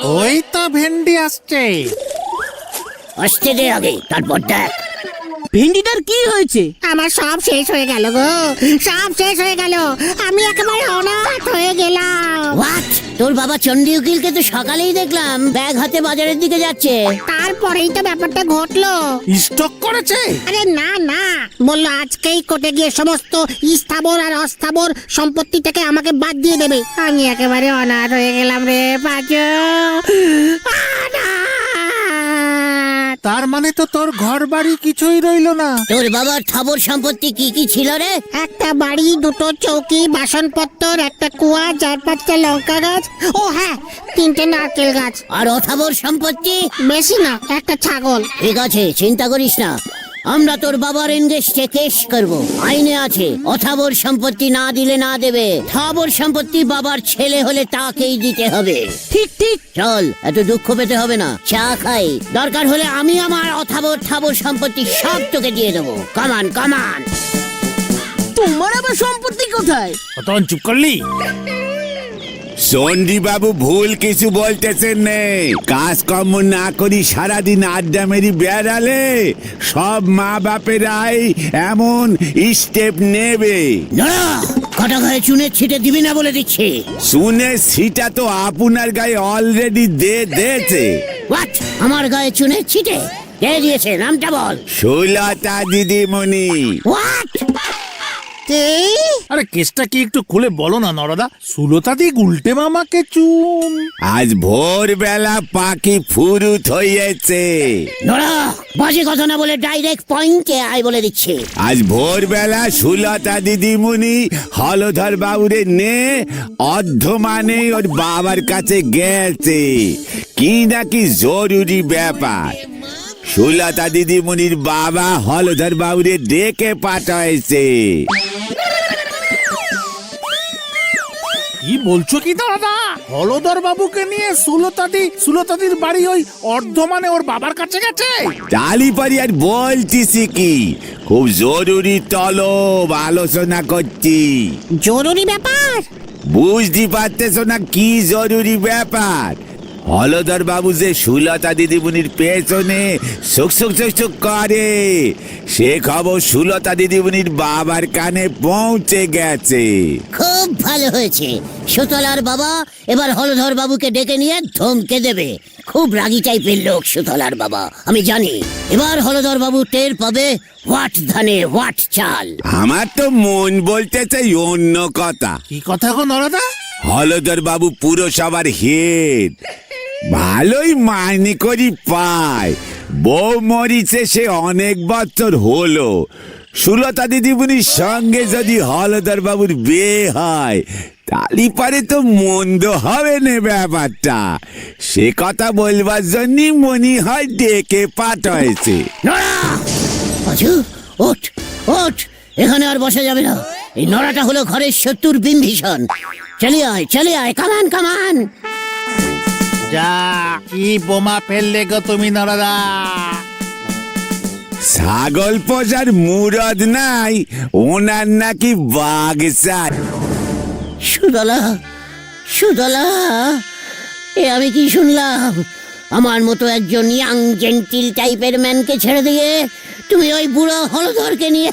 ওই তো ভেন্ডি আসছে। আসতে দে আগে, তারপর দেখ। ভেন্ডিটার কি হয়েছে? আমার সব শেষ হয়ে গেল গো, সব শেষ হয়ে গেল। আমি একেবারে অনাথ হয়ে গেলাম। হোয়াট? তোর বাবা চন্ডী উকিলকে তো সকালেই দেখলাম ব্যাগ হাতে বাজারের দিকে যাচ্ছে। তারপরেই তো ব্যাপারটা ঘটলো। স্টক করেছে? আরে না না, বললো আজকেই কোর্টে গিয়ে সমস্ত স্থাবর আর অস্থাবর সম্পত্তি থেকে আমাকে বাদ দিয়ে দেবে। আমি একেবারে অনাথ হয়ে গেলাম রে পাঁচু। তার মানে তো তোর ঘর বাড়ি কিছুই রইলো না। তোর বাবার স্থাবর সম্পত্তি কি কি ছিল রে? একটা বাড়ি, দুটো চৌকি, বাসনপত্র, একটা কুয়া, 4-5টা লঙ্কা গাছ, ও হ্যাঁ 3টে নারকেল গাছ। আর অস্থাবর সম্পত্তি? বেশি না, একটা ছাগল। ঠিক আছে, চিন্তা করিস না, আমরা তোর বাবার এনগেজে কেস করব। আইনে আছে অস্থাবর সম্পত্তি না দিলে না দেবে, স্থাবর সম্পত্তি বাবার ছেলে হলে তাকেই দিতে হবে। ঠিক ঠিক। চল, এত দুঃখ পেতে হবে না, চা খাই। দরকার হলে আমি আমার স্থাবর সম্পত্তি সব তোকে দিয়ে দেবো। কামান কামান। তোমার আবার সম্পত্তি কোথায়? তখন চুপ করলি? চন্ডী বাবু ভুল কিছু বলতেছেন নেই। কাজকর্ম না করি সারাদিন আড্ডা মেরি বেড়ালে সব মা বাপেরাই এমন স্টেপ নেবে। না, কটা গায়ে চুনে ছিটে দিবি না বলে দিচ্ছি। শুনে সিটা তো আপনার গায়ে অলরেডি দিয়েছে। হোয়াট? আমার গায়ে চুনে ছিটে কে দিয়েছে? নামটা বল। সুলতা দিদিমণি। হোয়াট? আরে কেসটা কি একটু খুলে বলো না নরদা। সুলতা দি গুলটে মামাকে চুন। আজ ভোরবেলা পাখি ফুরুত হয়েছে। নড়া, বাজে কথা না বলে ডাইরেক্ট পয়েন্টে আয় বলে দিচ্ছে। আজ ভোরবেলা সুলতা দিদিমণি হলধর বাবুরে নে অর্ধমানে ওর বাবার কাছে গেছে। কি নাকি জরুরি ব্যাপার। সুলতা দিদিমণির বাবা হলধর বাবুরে ডেকে পাঠাইছে। কি বলছো কি দাদা? হলধর বাবুকে নিয়ে সুলতাদির বাড়ি ওই অর্ধমানে ওর বাবার কাছে গেছে? তালিপারি আর বলতিছি কি, খুব জরুরি তলব আলোচনা করছি। জরুরি ব্যাপার? বুঝতে পারতেছো না কি জরুরি ব্যাপার? হলধর বাবু যে সুলতা দিদিমণির পেছনে সুক সুক সুক সুক করে, সে খবর সুলতা দিদিমণির বাবার কানে পৌঁছে গেছে। খুব ভালো হয়েছে, সুতলার বাবা এবার হলধর বাবুকে ডেকে নিয়ে ধমকে দেবে। খুব রাগী টাইপের লোক সুতলার বাবা, আমি জানি। এবার হলধর বাবু টের পাবে হোয়াট ধানে হোয়াট চাল। আমার তো মন বলতেছে অন্য কথা। কি কথা গো নরদা? হলধর বাবু পুরসভার হেড, ভালোই মাইনে করি পায়। বউ মরিছে সে অনেক বছর হলো। সুলতা দিদিমণির সঙ্গে যদি হলধর বাবুর বিয়ে হয় তালি পারে তো মন্দ হবে না ব্যাপারটা। সে কথা বলবার জন্যই মনে হয় ডেকে পাঠাইছে। আচ্ছা, ওঠ ওঠ, এখানে আর বসা যাবে না। এই নড়াটা হলো ঘরের শত্রুর বিম্বিষণ। চলে আয়, কামান কামান। যা, কি বোমা ফেললে গো তুমি নরদা? ছাগল পোষার মুরদ নাই, ওনার নাকি বাঘ চাই। সুদলা, এ আমি কি শুনলাম? আমার মতো একজন ইয়াং জেন্টিল টাইপের ম্যানকে ছেড়ে দিয়ে তুমি ওই বুড়ো হলধরকে নিয়ে?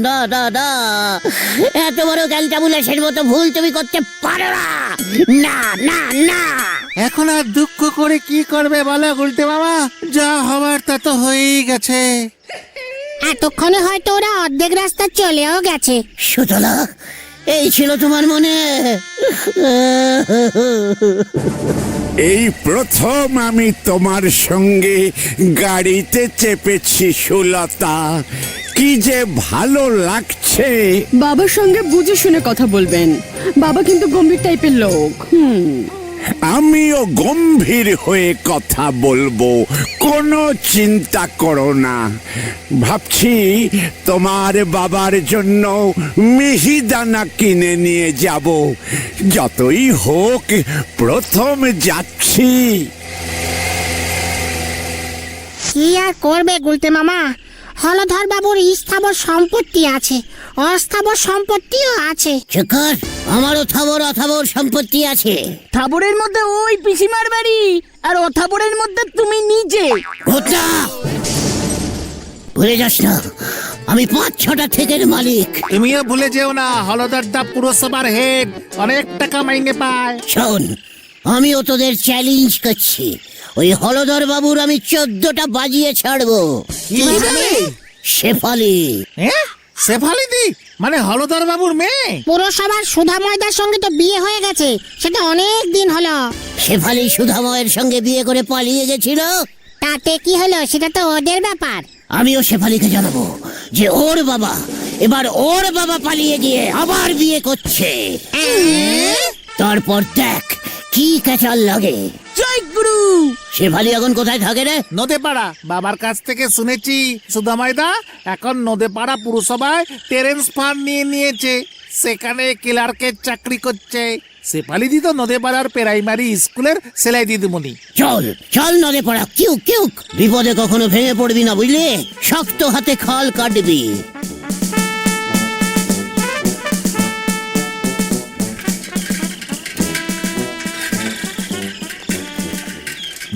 না না না, এত বড় ক্যালটাবুলাসের মতো ভুল তুমি করতে পারো না। না না না। এখন আর দুঃখ করে কি করবে বলো গুলটে মামা? যা হবার তা তো হয়েই গেছে। এতক্ষণে হয়তো ওরা অর্ধেক রাস্তা চলেও গেছে। সুতলা, এই ছিল তোমার মনে? এই প্রথম আমি তোমার সঙ্গে গাড়িতে চেপেছি সুলতা, কি যে ভালো লাগছে। বাবার সঙ্গে বুঝে শুনে কথা বলবেন, বাবা কিন্তু গম্ভীর টাইপের লোক। আমিও গম্ভীর হয়ে কথা বলবো, কোনো চিন্তা করো না। ভাবছি তোমার বাবার জন্য মিহিদানা কিনে নিয়ে যাব। যতই হোক প্রথম যাচ্ছি। কি আর করবে গুলতে মামা, হলধর বাবুর স্থাবর সম্পত্তি আছে, অস্থাবর সম্পত্তিও আছে। চকর, আমারও থাবর অথাবর সম্পত্তি আছে। থাবরের মধ্যে ওই পিসিমার বাড়ি, আর অথাবরের মধ্যে তুমি নিজে। ঘটনা ভুলে যাস না, আমি 5-6টা থেকের মালিক। তুমিও ভুলে যেও না, হলদরদা পুরসভার হেড, অনেক টাকা মাইনে পায়। শোন, আমিও তোদের চ্যালেঞ্জ করছি, ওই হলধর বাবুর আমি 14টা বাজিয়ে ছাড়বো। শেফালি। শেফালিদি মানে হলদর বাবুর মেয়ে? পুরসভার সুধা ময়দার সঙ্গে তো বিয়ে হয়ে গেছে, সেটা অনেক দিন হলো। শেফালি সুধাময়ের সঙ্গে বিয়ে করে পালিয়ে গেছিল। তাতে কি হলো, সেটা তো ওদের ব্যাপার। আমিও শেফালিকে জানাবো যে ওর বাবা পালিয়ে গিয়ে আবার বিয়ে করছে। তারপর দেখ কি কাচাল লাগে। জয় গুরু। শেফালি এখন কোথায় থাকে রে? নদেপাড়া। বাবার কাছ থেকে শুনেছি সুদামাইদা এখন নদেপাড়া পুরসভায় টেরেন্স ফার্ম নিয়েছে, সেখানে ক্লার্কের চাকরি করছে। শেফালিদি তো নদেপাড়ার প্রাইমারি স্কুলের সেলাই দিদিমণি। চল নদে পড়া, কিউক। বিপদে কখনো ভেঙে পড়বি না, বুঝলি? শক্ত হাতে খাল কাটবি।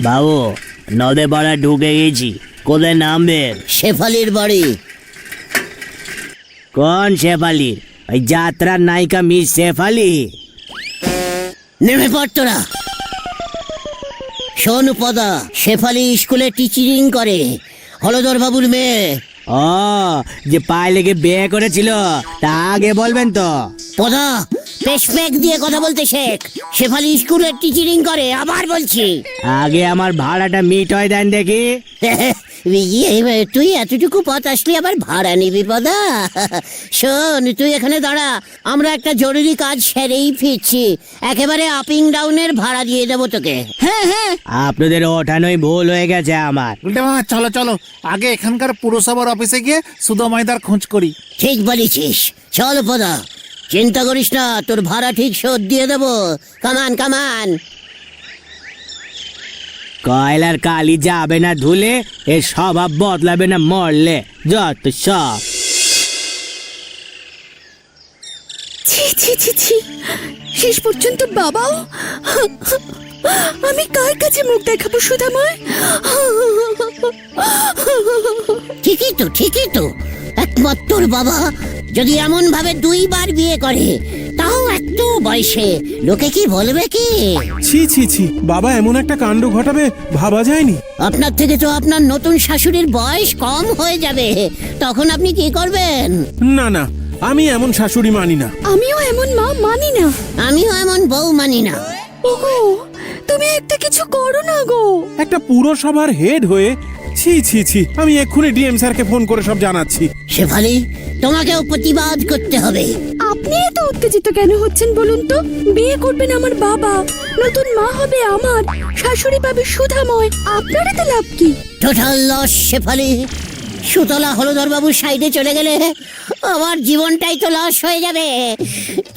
বাবু, নদে পাড়া ঢুকে গেছি, কোথায় নামবে? শেফালির বাড়ি। কোন শেফালির? ওই যাত্রার নায়িকা মিস শেফালি? নেমে পড় তোরা। শোন পদা, শেফালি স্কুলে টিচিং করে, হলধর বাবুর মেয়ে। ও, যে পায়ে লেগে বিয়ে করেছিল, তা আগে বলবেন তো। পদা, পেশমেক দিয়ে কথা বলতে শেখ। শেফালি স্কুলে টিচিং করে, আবার বলছি। আগে আমার ভাড়াটা মিট হয় দেন দেখি। তুই এতটুকু পথ আসলি আবার ভাড়া নিবি পদা? শোন, তুই এখানে দাঁড়া, আমরা একটা জরুরি কাজ সেরেই ফিরছি, একেবারে আপিং ডাউনের ভাড়া দিয়ে দেবো তোকে। হ্যাঁ, আপনাদের ওঠানোই ভুল হয়ে গেছে আমার। উল্টে মামা চলো আগে এখানকার পুরসভার অফিসে গিয়ে সুদামাইদার খোঁজ করি। ঠিক বলেছিস, চল পদা, চিন্তা করিস না, তোর ভাড়া ঠিক শোধ দিয়ে দেবো। কামান। কয়লার কালি যাবে না ধুলে, এ স্বভাব বদলাবে না মরলে, যত সব। ছি, শেষ পর্যন্ত বাবাও। আমি কার কাছে মুখ দেখাবো সুধাময়? ঠিকই তো একমাত্র বাবা যদি এমন ভাবে 2 বার বিয়ে করে, তাও এত বয়সে, লোকে কি বলবে কি? ছি বাবা এমন একটা কাণ্ড ঘটাবে ভাবা যায়নি। আপনার থেকে তো আপনার নতুন শাশুড়ির বয়স কম হয়ে যাবে, তখন আপনি কি করবেন? না, আমি এমন শাশুড়ি মানি না। আমিও এমন মা মানি না। আমিও এমন বউ মানি না। ওগো, তুমি একটা কিছু করো না গো। একটা পুরসভার হেড হয়ে ছি, আমি এক্ষুনি ডিএম স্যারকে ফোন করে সব জানাচ্ছি। শেফালি, তোমাকেও প্রতিবাদ করতে হবে। আপনি এত উত্তেজিত কেন হচ্ছেন বলুন তো? বিয়ে করবেন আমার বাবা, নতুন মা হবে আমার, শাশুড়ি পাবে সুধাময়, আপনার এতে লাভ কি? Total loss Shefali. সুতলা হলধর বাবুর সাইডে চলে গেলে আমার জীবনটাই তো লস হয়ে যাবে।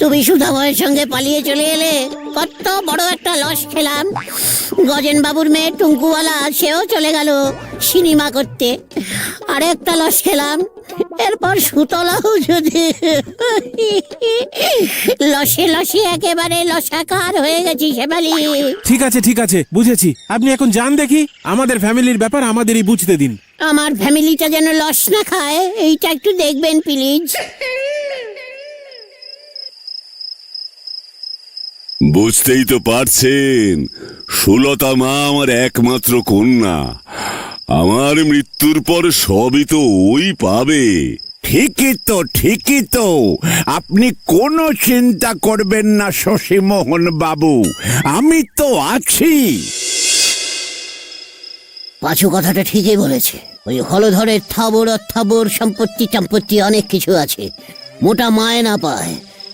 তুমি সুধাময়ের সঙ্গে পালিয়ে চলে এলে, কত বড় একটা লস খেলাম। গজেন বাবুর মেয়ে টুঙ্কুওয়ালা, সেও চলে গেল সিনেমা করতে, আরেকটা লস খেলাম। এরপর সুতলাও যদি লসে একেবারে লসাকার হয়ে গেছি শেফালি। ঠিক আছে বুঝেছি, আপনি এখন যান দেখি, আমাদের ফ্যামিলির ব্যাপার আমাদেরই বুঝতে দিন। আমার ফ্যামিলিটা যেন লস না খায়, এইটা একটু দেখবেন প্লিজ। বুঝতেই তো পারছেন, সুলতা মা আমার একমাত্র কন্যা। আমার মৃত্যুর পর সবই তো ওই পাবে। ঠিকই তো আপনি কোনো চিন্তা করবেন না শশীমোহন বাবু, আমি তো আছি। পাঁচু কথাটা ঠিকই বলেছে। ওই হলধরের থাবর সম্পত্তি অনেক কিছু আছে, মোটা মায়না পায়,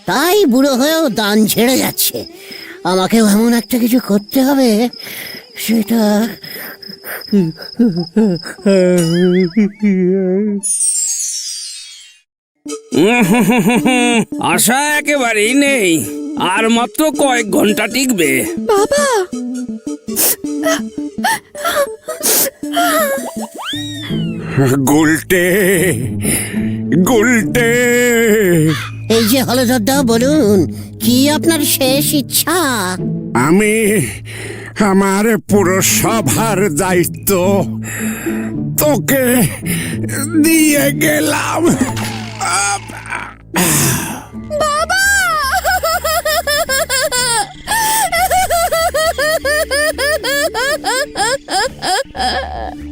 তাই বুড়ো হয়েও দান ছেড়ে যাচ্ছে। আমাকেও এমন একটা কিছু করতে হবে, সেটা আশা একেবারেই নেই, আর মাত্র কয়েক ঘন্টা টিকবে। বাবা, গুলটে এই যে হলধরদা, বলুন কি কি আপনার শেষ ইচ্ছা? আমি আমার পুরসভার দায়িত্ব তোকে দিয়ে গেলাম।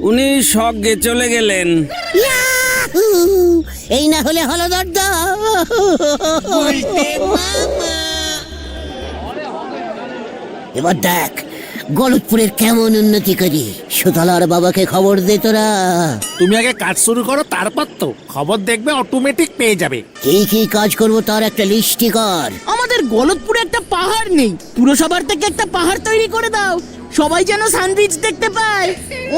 উনি স্বর্গে চলে গেলেন। ইয়াহু! এই না হলে হলদর দা। এবার দেখ গলতপুরের কেমন উন্নতি করি। সুতলার বাবাকে খবর দে তোরা। তুমি আগে কাজ শুরু করো, তারপর তো খবর দেখবে অটোমেটিক পেয়ে যাবে। কি কি কাজ করবো তার একটা লিস্টি কর। আমাদের গলতপুরে একটা পাহাড় নেই, পুরসভার থেকে একটা পাহাড় তৈরি করে দাও, সবাই যেন সানবিচ দেখতে পায়।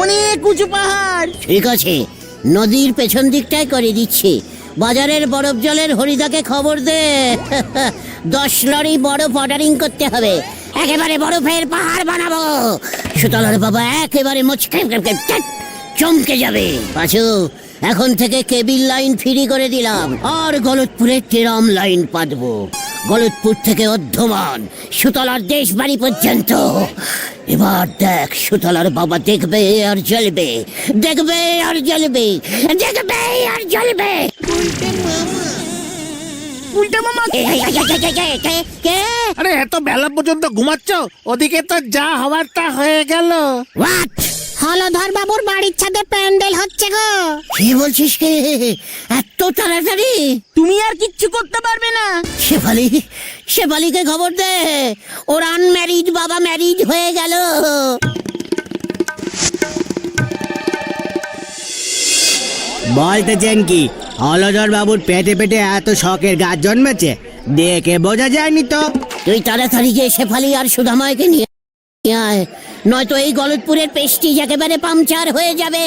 অনেক উঁচু পাহাড়। ঠিক আছে, নদীর পেছন দিকটাই করে দিচ্ছি। বাজারের বরফ জলের হরিদাকে খবর দে। 10 লরি বরফ অর্ডারিং করতে হবে। একেবারে বরফের পাহাড় বানাবো। সুতলার বাবা একেবারে মুচকে চমকে যাবে। পাঁচু, এখন থেকে কেবিল লাইন ফ্রি করে দিলাম, আর গলতপুরে টেরাম লাইন পাতবো। গলতপুর থেকে অর্ধমান সুতলার দেশ বাড়ি পর্যন্ত। এবার দেখ সুতলার বাবা দেখবে আর জ্বলবে, দেখবে আর জ্বলবে, দেখবে আর জ্বলবে। উল্টা মামা, কে? আরে এত বেলা পর্যন্ত ঘুমাচ্ছ, ওদিকে তো যা হওয়ার তা হয়ে গেল। হোয়াট? হলধর বাবুর বাড়ির ছাদে প্যান্ডেল হচ্ছে গো। কি বলছিস কে? এত তাড়াতাড়ি? তুমি আর কিচ্ছু করতে পারবে না। শেফালিকে খবর দে, ওর আনম্যারিড বাবা ম্যারিড হয়ে গেল। বলতেছেন কি হলধর বাবুর পেটে পেটে এত শখের গাছ জন্মেছে? দেখে বোঝা যায়নি তো। তুই তাড়াতাড়ি গিয়ে শেফালি আর সুধাময়কে নিয়ে আয়, নয়তো এই গলতপুরের পেস্টিজ একেবারে পাংচার হয়ে যাবে।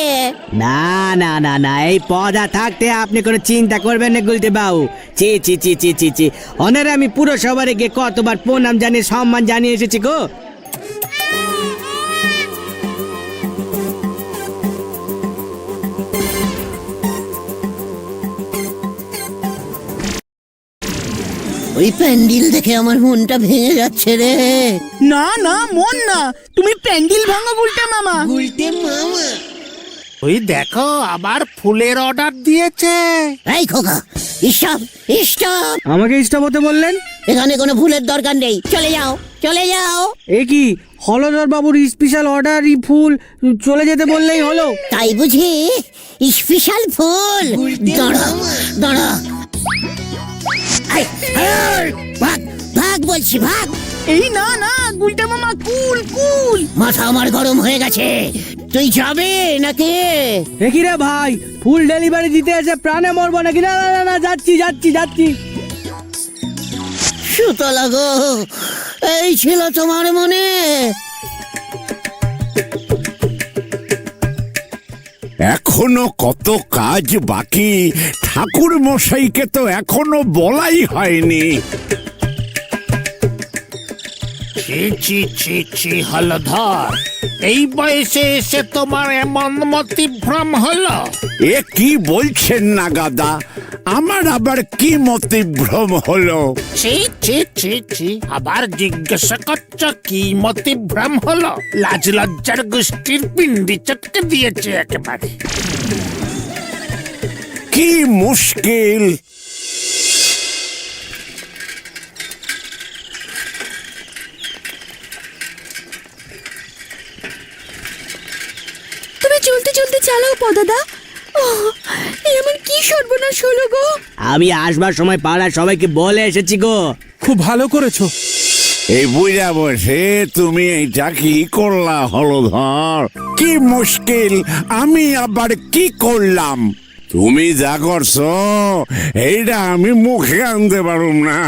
না না না না, এই পদা থাকতে আপনি কোনো চিন্তা করবেন না গুলতে বাবু। চি চি চি চি চি চি, অনারে আমি পুরো সবারে গিয়ে কতবার প্রণাম জানিয়ে সম্মান জানিয়ে এসেছি গো। ওই প্যান্ডেল দেখে আমার মনটা ভেঙে যাচ্ছে রে। না না, মন না, তুমি প্যান্ডেল ভাঙো উল্টা মামা। ওই দেখো আবার ফুলের অর্ডার দিয়েছে। এই খোকা, স্টপ স্টপ। আমাকে স্টপ হতে বললেন? এখানে কোনো ফুলের দরকার নেই, চলে যাও চলে যাও। এ কি হলধর বাবুর স্পেশাল অর্ডারই ফুল, চলে যেতে বললেই হলো? তাই বুঝি স্পেশাল ফুল? দাঁড়া দাঁড়া, ভাগ ভাগ বলছি, ভাগ। এই না না গুলটা মামা, কুল কুল। মাথা আমার গরম হয়ে গেছে, তুই যাবে নাকি? এ কি রে ভাই, ফুল ডেলিভারি দিতে এসে প্রাণে মরবো নাকি? না না না না, যাচ্ছি যাচ্ছি যাচ্ছি। সুতলা গো, এই ছিল তোমার মনে? এখনো কত কাজ বাকি, ঠাকুর মশাইকে তো এখনো বলাই হয়নি। ছি ছি ছি ছি হলধর, এই বয়সে এসে তোমার এমন মতিভ্রম হলো? এ কি বলছেন না গাদা, আমার আবার কি মতিভ্রম হলো? ছি ছি ছি ছি, আবার জিজ্ঞাসা করছো কি মতিভ্রম হলো? লাজ লজ্জার গোষ্ঠীর পিন্ডি চটকে দিয়েছে একেবারে। কি মুশকিল। তুমি চলতে চলতে চালাও পদাদা। এমন কি সর্বনাশ হলো গো। আমি আসবার সময় পাড়ার সবাইকে বলে এসেছি গো। খুব ভালো করেছো। এই বুঝা বসে তুমি এইটা কি করলা হলধর? কি মুশকিল, আমি আবার কি করলাম? তুমি যা করছো এইটা আমি মুখে আনতে পারুম না।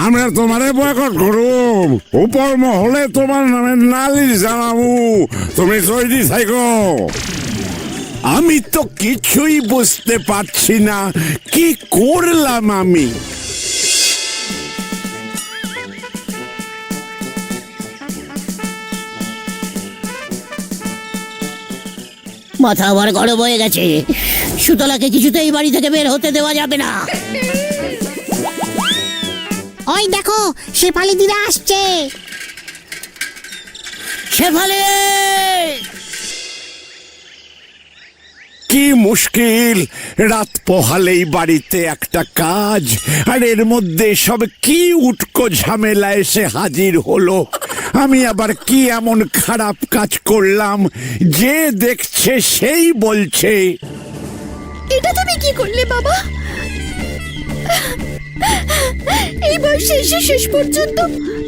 আমরা তোমারে বয়কট করুম, উপর মহলে তোমার নামে নালিশ জানাবো। তুমি তৈরি থাকো। আমি তো কিছুই বুঝতে পারছি না কি করলাম আমি। মাথা আবার গরম হয়ে গেছে। সুতলাকে কিছুতেই বাড়ি থেকে বের হতে দেওয়া যাবে না। ওই দেখো শেফালি দিদা আসছে। শেফালি! কি মুশকিল, রাত পোহালেই বাড়িতে একটা কাজ, আর এর মধ্যে সব কি উটকো ঝামেলা এসে হাজির হলো। আমি আবার কি এমন খারাপ কাজ করলাম যে দেখছে সেই বলছে? এটা তুমি কি করলে বাবা? এই বয়সে এসে শেষ পর্যন্ত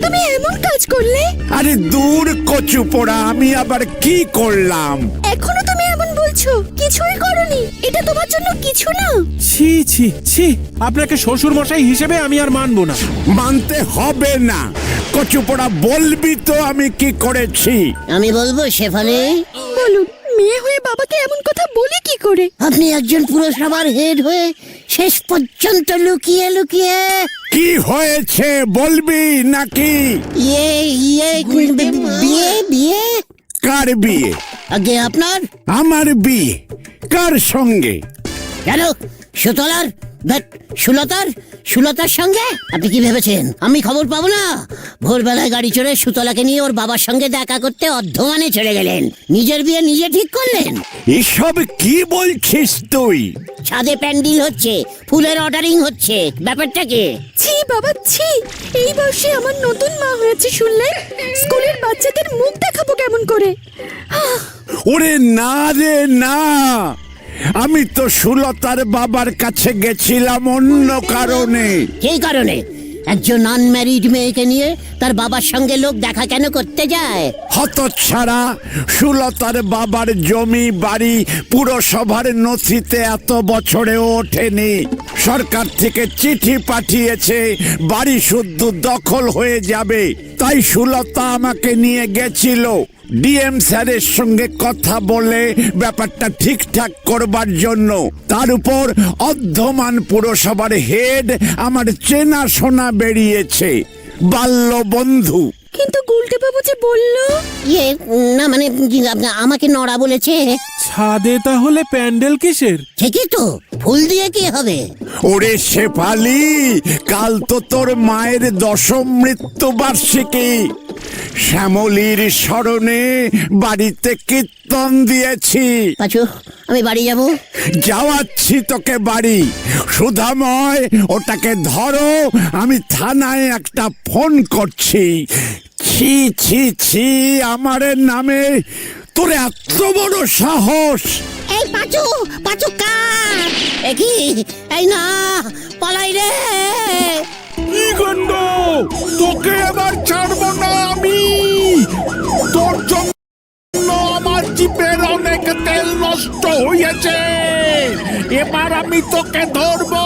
তুমি এমন কাজ করলে? আরে দূর কচু পোড়া, আমি আবার কি করলাম? এখনো তুমি এমন বলছো? কিছুই করনি? এটা তোমার জন্য কিছু না? ছি ছি ছি, আপনাকে শ্বশুর মশাই হিসেবে আমি আর মানবো না। মানতে হবে না। কচু পোড়া, বলবি তো আমি কি করেছি? আমি বলবো শেফালি। বলুন, মেয়ে হয়ে বাবাকে এমন কথা বলে কি করে? আপনি একজন পুরসভার হেড হয়ে শেষ পর্যন্ত লুকিয়ে লুকিয়ে কি হয়েছে বলবি নাকি? বিয়ে বিয়ে কার বিয়ে? আগে আপনার। আমার বিয়ে? কার সঙ্গে? কেন? সুতলার সুলতার সঙ্গে? আপনি কি ভেবেছেন আমি খবর পাবো না? ভোরবেলায় গাড়ি চড়ে সুতলাকে নিয়ে ওর বাবার সঙ্গে দেখা করতে অর্ধমানে চলে গেলেন। নিজের বিয়ে নিজে ঠিক করলেন। এসব কি বলছিস তুই? ছাদে প্যান্ডেল হচ্ছে, ফুলের অর্ডারিং হচ্ছে, ব্যাপারটা কি? ছি বাবা ছি! এই বয়সে আমার নতুন মা হয়েছে শুনলে? স্কুলের বাচ্চাদের মুখ দেখাবো কেমন করে? ওরে না রে না, আমি তো সুলতার বাবার কাছে গেছিলাম অন্য কারণে। কি কারণে? একজন আনম্যারিড মেয়েকে নিয়ে তার বাবার সঙ্গে লোক দেখা কেন করতে যায়? হতচ্ছাড়া, সুলতার বাবার জমি বাড়ি পুরসভার নথিতে এত বছরেও ওঠেনি। সরকার থেকে চিঠি পাঠিয়েছে বাড়ি শুদ্ধ দখল হয়ে যাবে, তাই সুলতা আমাকে নিয়ে গেছিল ডিএম স্যারের সঙ্গে কথা বলে ব্যাপারটা ঠিকঠাক করবার জন্য। তার উপর অর্ধমান পুরসভার হেড আমার চেনা শোনা বেরিয়েছে, বাল্য বন্ধু। কিন্তু গুলটে বাবু যে বললো। না মানে আমাকে নড়া বলেছে। ছাদে তাহলে প্যান্ডেল কিসের? ঠিকই তো, ফুল দিয়ে কি হবে? ওরে শেফালি, কাল তো তোর মায়ের 10ম মৃত্যুবার্ষিকী। শ্যামলীর স্মরণে বাড়িতে কীর্তন দিয়েছি। পাচু, আমি বাড়ি যাব। যাওয়াচ্ছি তোকে বাড়ি। সুধাময়, ওটাকে ধরো, আমি থানায় একটা ফোন করছি। ছি ছি ছি, আমার নামে তোর এত বড় সাহস! এই পাচু পাচু কার? একই এই না, পালাই রে। তোকে এবার ছাড়বো না আমি। তোর জন্য আমার জিপের অনেক তেল নষ্ট হয়েছে, এবার আমি তোকে ধরবো।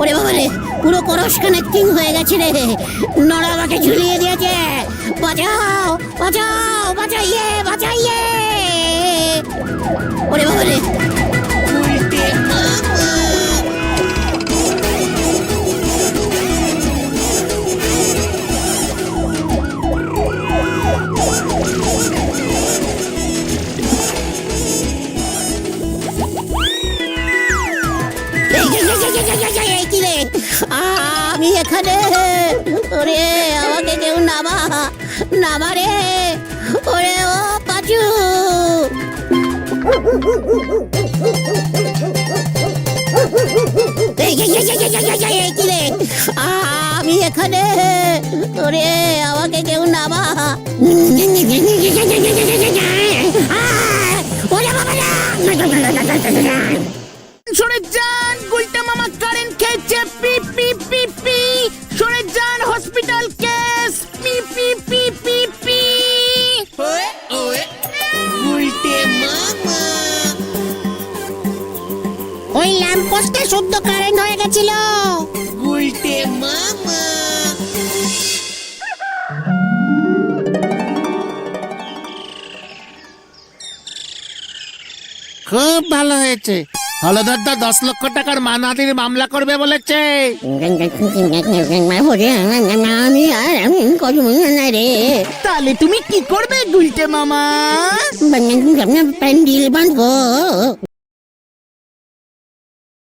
ওরে বাবা রে, পুরো করস কানেক্টিং হয়ে গেছে রে। নড়া আমাকে ঝুলিয়ে দিয়েছে। বাঁচাও বাঁচাও, বাঁচাইয়ে বাঁচাইয়ে। ওরে বাবা রে। আমি এখানে। ওরে আমাকে কেউ নামা রে। ওরে ও পাচু। আমি এখানে। ওরে আমাকে কেউ নামা। সরে যান, গুলটা মামা কারেন্ট খেয়েছে, পি পি পি পি। সরে যান, hospital case, P P P P P. ওই ল্যাম্প পোস্টে শুদ্ধ কারেন্ট হয়ে গেছিল। খুব ভালো হয়েছে। হলধরদা 10 লক্ষ টাকার মানহানির মামলা করবে বলেছে। আমি আর রে। তাহলে তুমি কি করবে গুলটে মামা? প্যান্ডেল বাঁধবো।